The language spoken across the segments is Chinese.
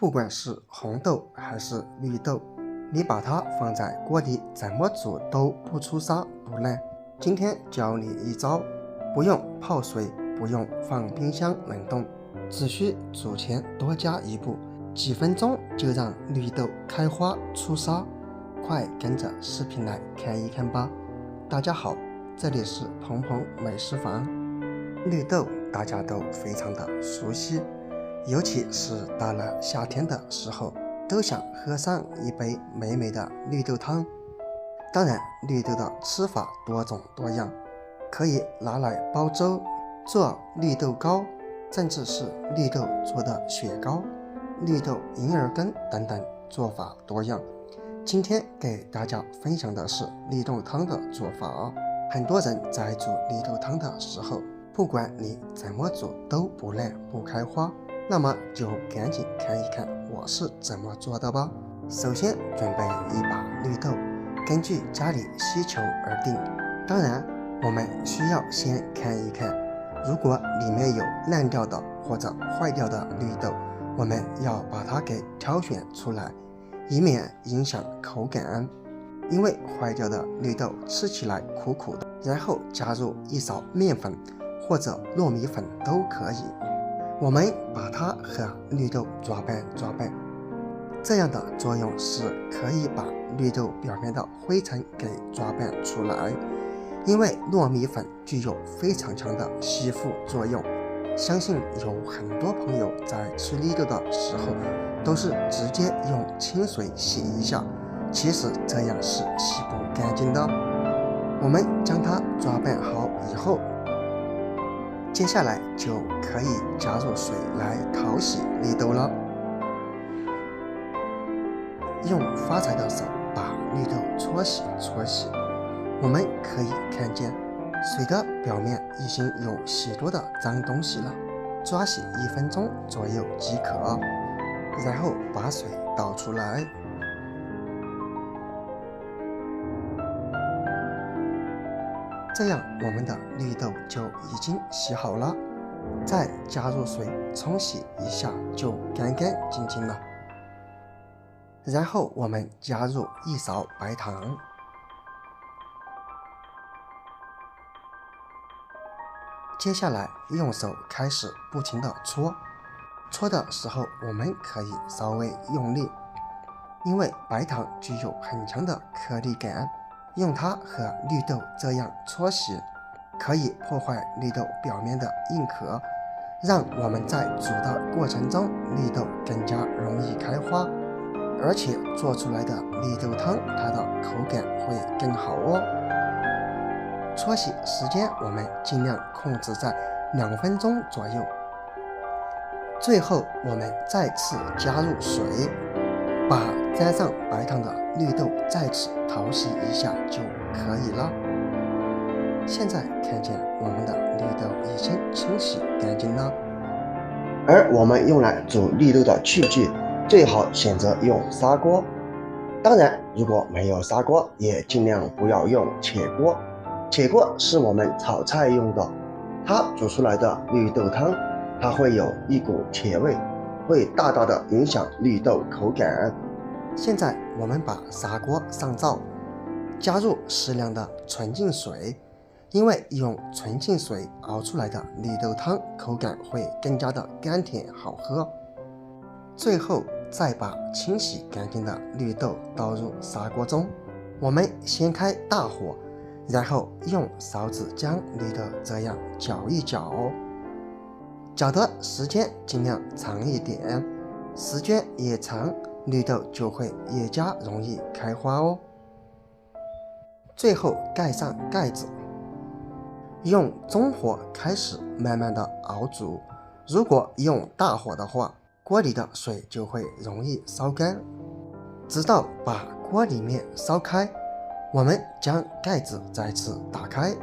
不管是红豆还是绿豆，你把它放在锅里怎么煮都不出沙不烂。今天教你一招，不用泡水，不用放冰箱冷冻，只需煮前多加一步，几分钟就让绿豆开花出沙。快跟着视频来看一看吧。大家好，这里是鹏鹏美食房。绿豆大家都非常的熟悉，尤其是到了夏天的时候，都想喝上一杯美美的绿豆汤。当然，绿豆的吃法多种多样，可以拿来煲粥、做绿豆糕，甚至是绿豆做的雪糕、绿豆银耳羹等等，做法多样。今天给大家分享的是绿豆汤的做法。很多人在煮绿豆汤的时候，不管你怎么煮都不烂不开花，那么就赶紧看一看我是怎么做的吧。首先准备一把绿豆，根据家里需求而定。当然，我们需要先看一看，如果里面有烂掉的或者坏掉的绿豆，我们要把它给挑选出来，以免影响口感。因为坏掉的绿豆吃起来苦苦的，然后加入一勺面粉或者糯米粉都可以。我们把它和绿豆抓拌抓拌，这样的作用是可以把绿豆表面的灰尘给抓拌出来。因为糯米粉具有非常强的吸附作用，相信有很多朋友在吃绿豆的时候都是直接用清水洗一下，其实这样是洗不干净的。我们将它抓拌好以后，接下来就可以加入水来淘洗绿豆了。用发财的手把绿豆搓洗搓洗，我们可以看见水的表面已经有许多的脏东西了，抓洗1分钟左右即可。然后把水倒出来，这样我们的绿豆就已经洗好了，再加入水冲洗一下就干干净净了。然后我们加入1勺白糖，接下来用手开始不停的搓，搓的时候我们可以稍微用力，因为白糖具有很强的颗粒感，用它和绿豆这样搓洗，可以破坏绿豆表面的硬壳，让我们在煮的过程中绿豆更加容易开花，而且做出来的绿豆汤它的口感会更好哦。搓洗时间我们尽量控制在2分钟左右。最后我们再次加入水，把沾上白糖的绿豆再次淘洗一下就可以了。现在看见我们的绿豆已经清洗干净了。而我们用来煮绿豆的器具，最好选择用砂锅。当然，如果没有砂锅，也尽量不要用铁锅。铁锅是我们炒菜用的，它煮出来的绿豆汤，它会有一股铁味，会大大的影响绿豆口感。现在我们把砂锅上灶，加入适量的纯净水，因为用纯净水熬出来的绿豆汤口感会更加的甘甜好喝。最后再把清洗干净的绿豆倒入砂锅中，我们先开大火，然后用勺子将绿豆这样搅一搅，搅的时间尽量长一点，时间越长，绿豆就会越加容易开花哦。最后盖上盖子，用中火开始慢慢的熬煮。如果用大火的话，锅里的水就会容易烧干，直到把锅里面烧开，我们将盖子再次打开，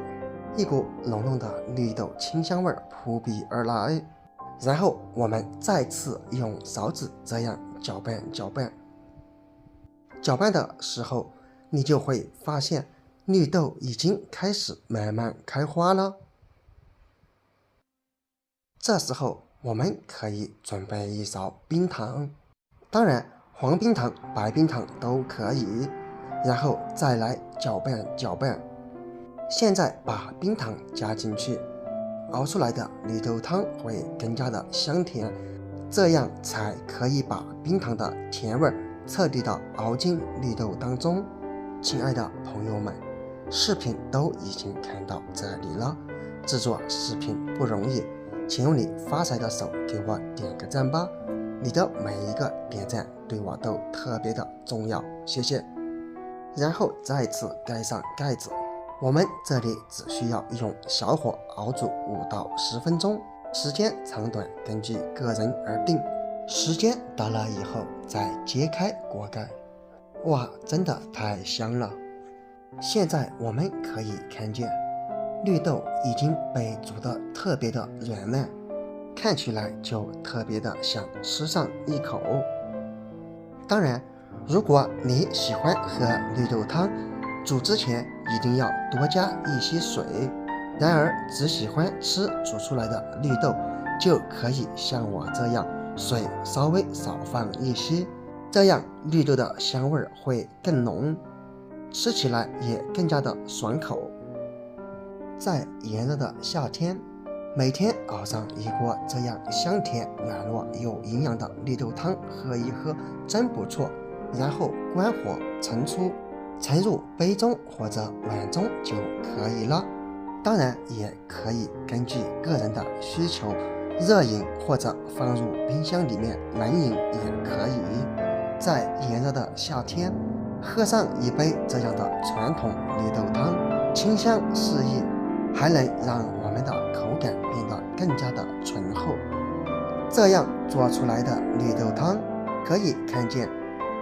一股浓浓的绿豆清香味扑鼻而来。然后我们再次用勺子这样搅拌搅拌，搅拌的时候你就会发现绿豆已经开始慢慢开花了。这时候我们可以准备1勺冰糖，当然黄冰糖、白冰糖都可以，然后再来搅拌搅拌。现在把冰糖加进去，熬出来的绿豆汤会更加的香甜，这样才可以把冰糖的甜味彻底的熬进绿豆当中。亲爱的朋友们，视频都已经看到这里了，制作视频不容易，请用你发财的手给我点个赞吧，你的每一个点赞对我都特别的重要，谢谢。然后再次盖上盖子，我们这里只需要用小火熬煮5到10分钟，时间长短根据个人而定。时间到了以后再揭开锅盖，哇，真的太香了。现在我们可以看见绿豆已经被煮得特别的软烂，看起来就特别的想吃上一口。当然如果你喜欢喝绿豆汤，煮之前一定要多加一些水，然而只喜欢吃煮出来的绿豆，就可以像我这样水稍微少放一些，这样绿豆的香味会更浓，吃起来也更加的爽口。在炎热的夏天，每天熬上一锅这样香甜软糯有营养的绿豆汤喝一喝真不错，然后关火盛出，盛入杯中或者碗中就可以了。当然也可以根据个人的需求热饮或者放入冰箱里面冷饮也可以。在炎热的夏天，喝上一杯这样的传统绿豆汤，清香四溢，还能让我们的口感变得更加的醇厚。这样做出来的绿豆汤，可以看见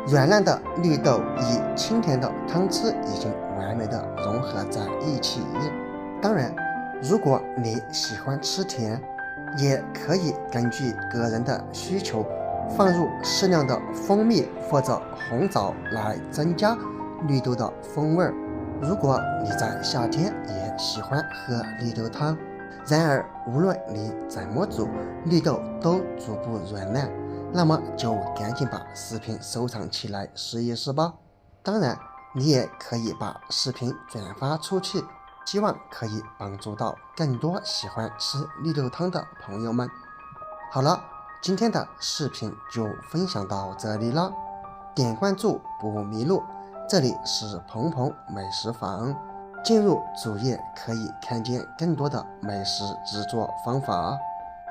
软烂的绿豆与清甜的汤汁已经完美的融合在一起。当然如果你喜欢吃甜，也可以根据个人的需求放入适量的蜂蜜或者红枣来增加绿豆的风味。如果你在夏天也喜欢喝绿豆汤，然而无论你怎么煮，绿豆都煮不软烂，那么就赶紧把视频收藏起来试一试吧。当然你也可以把视频转发出去，希望可以帮助到更多喜欢吃绿豆汤的朋友们。好了，今天的视频就分享到这里了，点关注不迷路，这里是鹏鹏美食坊，进入主页可以看见更多的美食制作方法。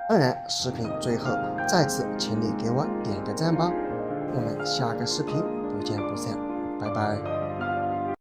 当然视频最后再次请你给我点个赞吧，我们下个视频不见不散，拜拜。